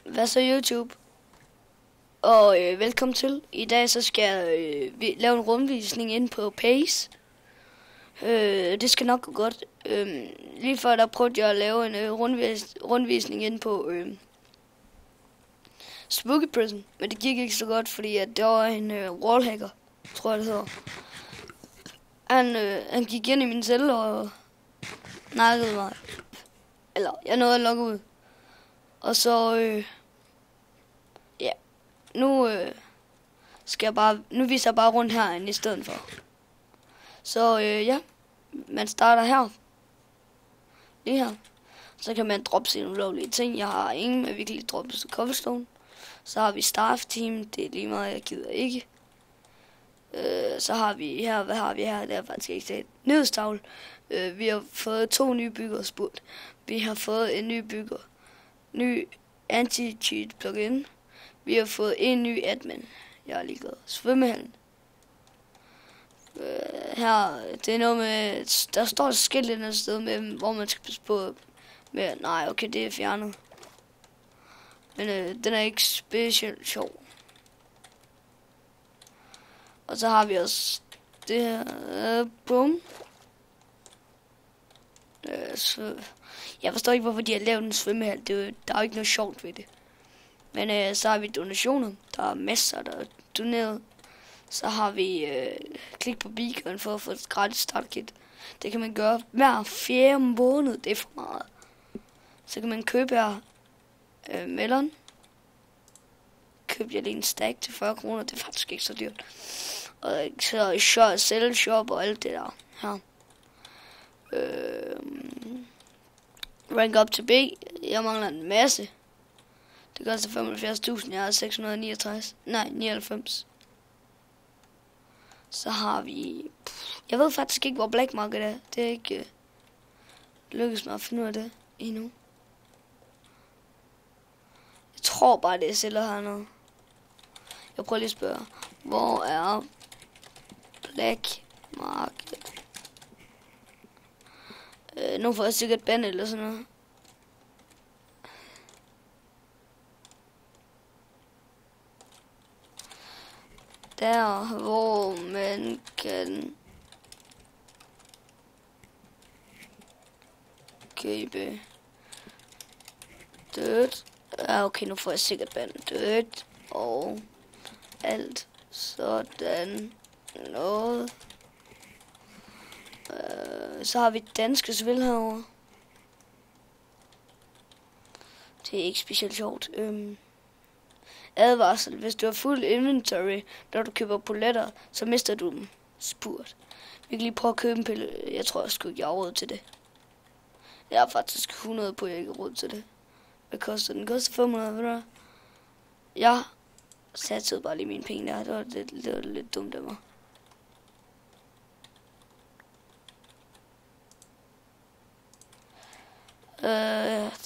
Hvad så YouTube? Og velkommen til. I dag så skal jeg lave en rundvisning ind på Pace. Det skal nok gå godt. Lige før der prøvede jeg at lave en rundvisning ind på Spooky Prison. Men det gik ikke så godt, fordi at der var en wallhacker, tror jeg det hedder. Han gik ind i min celle og nakkede mig. Eller jeg nåede at logge ud. Og så nu viser jeg bare rundt herinde i stedet for. Så man starter her. Lige her. Så kan man droppe sine ulovlige ting. Jeg har ingen, men virkelig droppe til cobblestone. Så har vi staff team. Det er lige meget, jeg gider ikke. Så har vi her, hvad har vi her? Det er faktisk ikke set. Nyhedstavle. Vi har fået 2 nye bygger spurgt. Vi har fået en ny bygger. Ny anti-cheat plugin. Vi har fået en ny admin. Jeg er ligeglad. Svømmehallen. Her, det er noget med, der står et skilt et andet sted med, hvor man skal passe på med, nej, okay, det er fjernet. Men den er ikke specielt sjov. Og så har vi også det her, boom. Jeg forstår ikke, hvorfor de har lavet en svømmehal. Der er jo ikke noget sjovt ved det. Men så har vi donationer. Der er masser, der er doneret. Så har vi klik på beacon for at få et gratis startkit. Det kan man gøre hver 4. måned. Det er for meget. Så kan man købe her melon. Købte jeg lige en stack til 40 kroner. Det er faktisk ikke så dyrt. Og så sell shop og alt det der her. Rank up til B. Jeg mangler en masse. Det koster 75.000. Jeg har 669. Nej, 99. Så har vi... Jeg ved faktisk ikke, hvor Black Market er. Det er ikke lykkedes mig at finde ud af det endnu. Jeg tror bare, det er sælger hernede. Jeg prøver lige at spørge. Hvor er Black Market? Nu får jeg sikkert band eller sådan noget. Der, hvor man kan købe dødt. Ja, okay, nu får jeg sikkert band dødt og alt sådan noget. Så har vi danske spil herovre. Det er ikke specielt sjovt. Advarsel. Hvis du har fuld inventory, når du køber poletter, så mister du dem. Spurt. Vi kan lige prøve at købe en pille. Jeg tror, jeg skulle ikke have råd til det. Jeg har faktisk 100 på, jeg ikke har råd til det. Hvad koster den? Den koster 500, ved du? Jeg satte bare lige mine penge der. Det var lidt dumt af mig.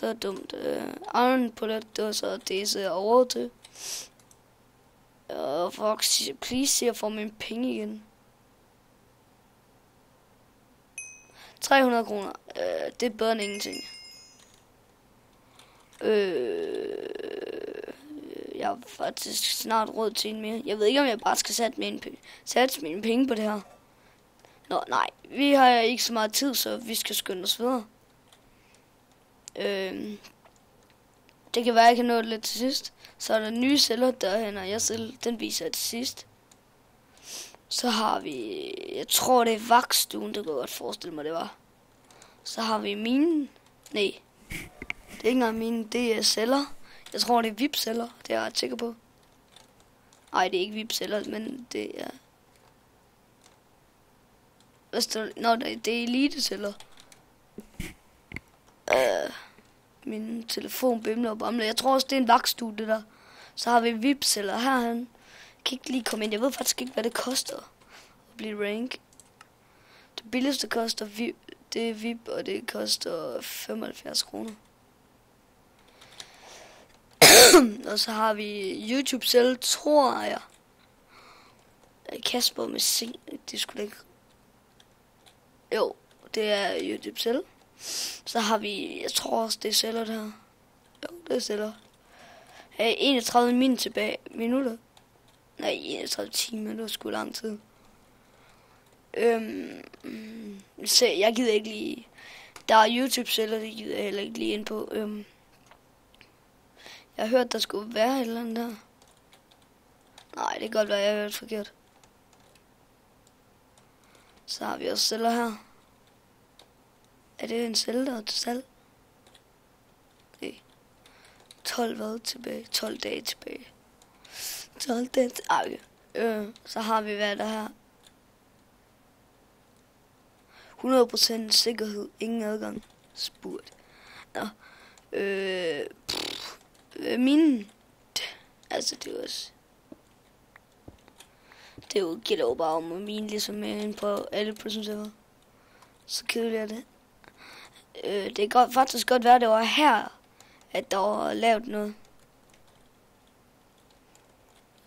Det var dumt. Iron Bullet, det var så det, så jeg over til. Fox, please, se jeg får mine penge igen. 300 kroner. Det er bedre end ingenting. Jeg har faktisk snart råd til en mere. Jeg ved ikke, om jeg bare skal satse mine penge på det her. Nå, nej. Vi har ikke så meget tid, så vi skal skynde os videre. Det kan være, at jeg kan nå det lidt til sidst. Så er der nye celler derhen, og den viser jeg til sidst. Så har vi, jeg tror det er vagtstuen, det kan jeg godt forestille mig, det var. Så har vi mine, nej, det er ikke engang mine, det er celler. Jeg tror det er VIP-celler, det er jeg ret sikker på. Nej, det er ikke VIP-celler, men det er... Nå, det er elite-celler. Min telefon bimler og bamler. Jeg tror også, det er en vagtstue, det der. Så har vi VIP-celler herhen. Jeg kan ikke lige komme ind. Jeg ved faktisk ikke, hvad det koster at blive rank. Det billigste koster VIP, det er VIP, og det koster 75 kroner. Og så har vi YouTube selv, tror jeg. Kasper med C. Det skulle ikke... Jo, det er YouTube selv. Så har vi, jeg tror også, det er celler der. Jo, det er celler. have 31 minutter. Nej, 31 timer, det var sgu lang tid. Så jeg gider ikke lige... Der er YouTube-celler, det gider jeg heller ikke lige ind på. Jeg har hørt, der skulle være et eller andet der. Nej, det kan godt være, jeg har hørt forkert. Så har vi også celler her. Er det en celle, der er til salg? Okay. 12 hvad tilbage? 12 dage tilbage. 12 dage tilbage. Så har vi hvad der her. 100% sikkerhed. Ingen adgang. Spurgt. Nå. Mine... Altså, det er også... Det er jo gæt over bare om mine, ligesom inde på alle Prison server. Så kedeligt er det. Det kan faktisk godt være, det var her, at der var lavet noget.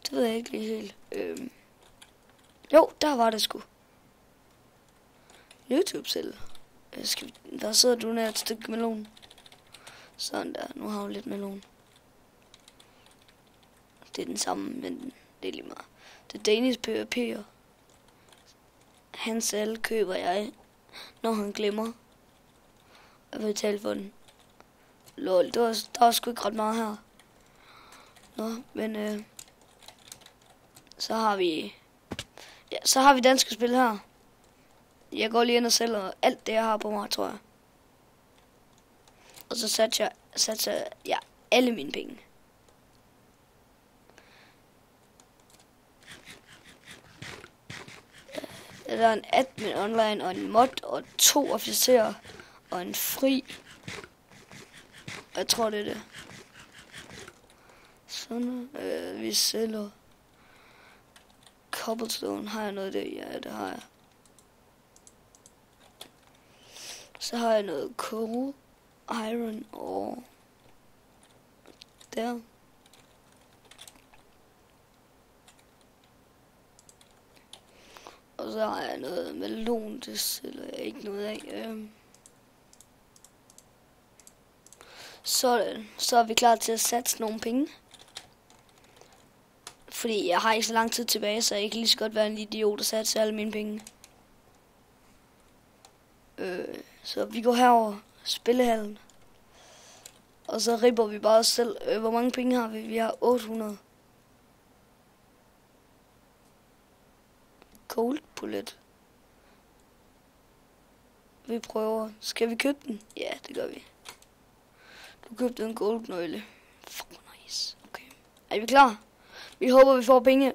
Det ved jeg ikke lige helt. Jo, der var det sgu. YouTube selv. Der sidder du nær et stykke melon. Sådan der, nu har vi lidt melon. Det er den samme, men det er lige meget. Det er Danish PvP'er. Hans alle køber jeg, når han glemmer. Jeg vil betale for den. Lol, der var sgu ikke ret meget her. Nå, men så har vi... Ja, så har vi danske spil her. Jeg går lige ind og sælger alt det, jeg har på mig, tror jeg. Og så satser jeg alle mine penge. Der er en admin online, og en mod, og 2 officerer, og en fri. Jeg tror, det er det. Sådan, vi sælger. Cobblestone, har jeg noget af det? Ja, det har jeg. Så har jeg noget coal, iron og der. Og så har jeg noget melon, det sælger jeg ikke noget af. Sådan, så er vi klar til at satse nogle penge. Fordi jeg har ikke så lang tid tilbage, så jeg kan lige så godt være en idiot og satse alle mine penge. Så vi går herover, spillehallen. Og så ripper vi bare os selv. Hvor mange penge har vi? Vi har 800. Gold bullet. Vi prøver. Skal vi købe den? Ja, det gør vi. Du købte en gold nøgle. Fuck, nice. Okay. Er vi klar? Vi håber, vi får penge.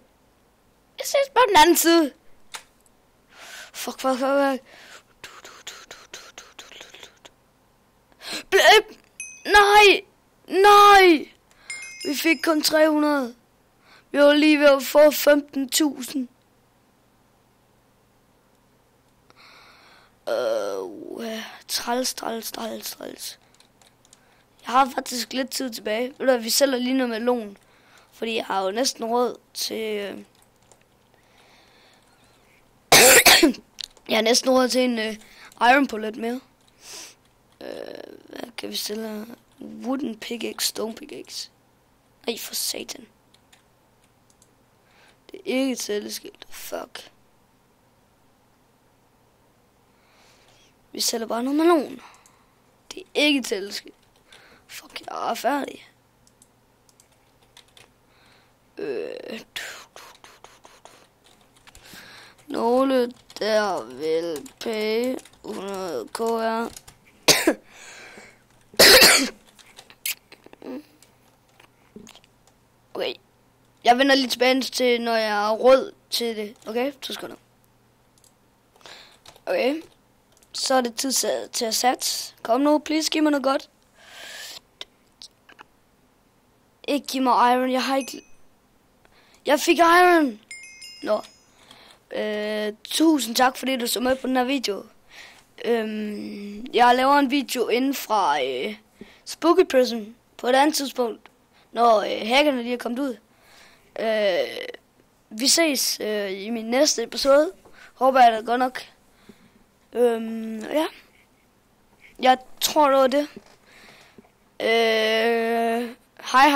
Jeg ses på den anden side. Fuck. Nej! Vi fik kun 300. Vi var lige ved at få 15.000. Træls. Jeg har faktisk lidt tid tilbage. Ved du, vi sælger lige noget melon. Fordi jeg har jo næsten råd til... jeg har næsten råd til en iron bullet mere. Hvad kan vi sælge? Wooden pickaxe, stone pickaxe. Nej, for satan. Det er ikke et sælgeskilt. Fuck. Vi sælger bare noget melon. Det er ikke et sælgeskilt. Fuck, jeg er færdig. Nogle der vil pay 100 kr. Okay. Jeg vender lige tilbage til, når jeg har råd til det. Okay, 2 sekunder. Okay. Så er det tid til at satse. Kom nu, please, giv mig noget godt. Ikke giv mig iron, jeg har ikke... Jeg fik iron! Nå. 1000 tak, fordi du så med på den her video. Jeg laver en video inden fra Spooky Prison på et andet tidspunkt, når hackerne lige er kommet ud. Vi ses i min næste episode. Håber jeg da godt nok. Ja. Jeg tror det var det. Hej.